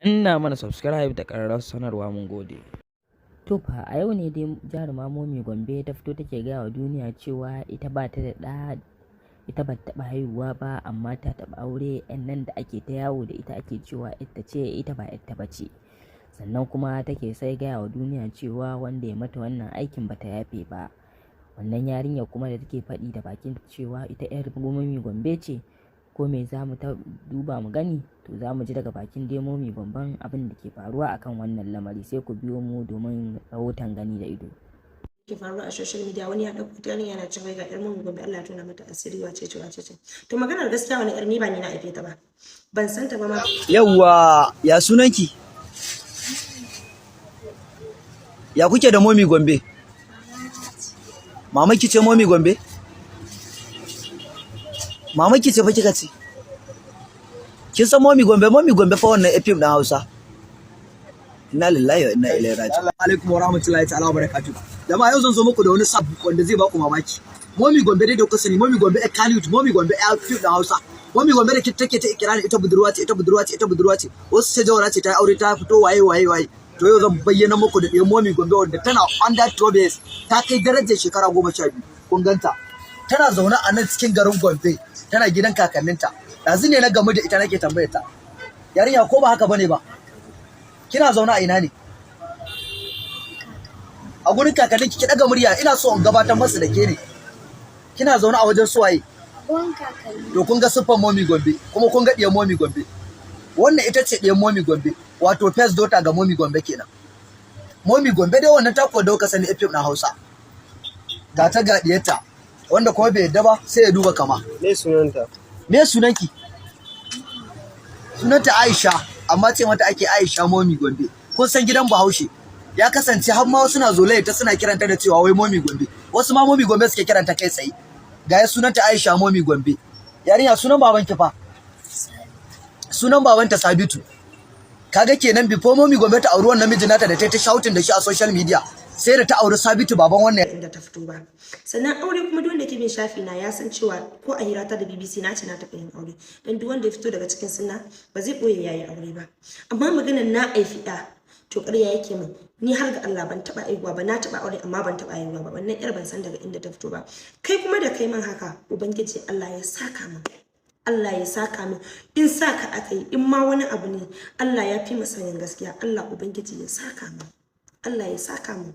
danna mana subscribe da ƙararrawar sanarwa mun gode. To fa a yau ne dai jaruma Momee Gombe ta fito take gaya wa duniya cewa ita ba ta da ɗa, ita ba ta taɓa haihuwa ba amma ta taɓa aure. Yan nan da ake ta yawo da ita ake cewa ita ce, ita ba ita ba ce. Sannan kuma take sai gaya wa duniya cewa wanda ya mata wannan aikin ba ta yafe ba. Wannan yarinya kuma da take faɗi da bakin cewa ita 'yar Momee Gombe ce, ko me za mu ta duba mu gani, to za mu ji daga bakin dai Momee Gomben abin da ke faruwa akan wannan lamari. Sai ku biyo mu domin rahoton gani da ido. Ke faruwa a social media, wani ya dauko ta yana cewa ga yar Momee Gombe Allah ya tona mata asiri wace ce. To maganar gaskiya wani yar ni ba ni na aife ta ba, ban san ta ba ma. Yawwa, ya sunanki? Ya kuke da Momee Gombe? Mama ki ce Momee Gombe? Mama ki ce fa kika ce? Kin san Momee Gombe? Momee Gombe fa wannan FM dan Hausa. Inna lillahi wa inna ilaihi raji'un. Alaikum wa rahmatullahi ta'ala wa barakatuh. Jama'a yau zan zo muku da wani sab wanda zai ba ku mamaki. Momee Gombe dai da kuka sani, Momee Gombe a Kannywood, Momee Gombe a FM dan Hausa. Momee Gombe da take ta ikirarin ita budurwa ce. Wasu ce jawara ce ta aure ta fito waye. To yau zan bayyana muku da Momee Gombe wanda tana under 12 years, ta kai darajar shekara 12. Kun ganta? Tana zaune a nan cikin garin Gombe, tana gidan kakanninta. Yanzu ne na gamu da ita nake tambayar ta. Yarinya ko ba haka bane ba? Kina zaune a ina ne? A gurin kakanninki. Ki daga murya, ina so in gabatar masu da ke ne. Kina zaune a wajen suwaye? Gon kakanni. To kun ga siffar Momee Gombe, kuma kun ga diyar Momee Gombe. Wannan ita ce diyar Momee Gombe, wato first daughter ga Momee Gombe kenan. Momee Gombe dai wannan ta ko dauka sani FM na Hausa. Ga ta ga diyarta, wanda kuma bai yadda ba sai ya duba kama. Me sunanta? Me sunanki? Sunanta Aisha, amma ce mata ake Aisha Momee Gombe. Kun san gidan Bahaushe ya kasance har ma wasu na zolaye ta suna kiranta da cewa wai Momee Gombe. Wasu ma Momee Gombe suke kiranta kai tsaye. Ga ya sunanta Aisha Momee Gombe. Yarinya sunan babanki fa? Sunan babanta Sabitu. Kaga kenan before Momee Gombe ta auri wannan mijin nata da ta shouting da shi a social media, sai da ta auri Sabitu baban wannan Inda ta fito ba. Sannan aure kuma duk wanda ke bin shafi na ya san cewa ko a hira ta da BBC na ce na taɓa yin aure. Dan duk wanda ya fito daga cikin sunna ba zai boye yayi aure ba. Amma maganar na aifi da to ƙarya yake min. Ni har ga Allah ban taɓa aihuwa ba, na taɓa aure amma ban taɓa aihuwa ba. Wannan yar ban san daga inda ta fito ba. Kai kuma da kai man haka, ubangiji Allah ya saka min. Allah ya saka min. In saka aka yi, in ma wani abu ne, Allah ya fi masanin gaskiya. Allah ubangiji ya saka min. Allah ya saka min.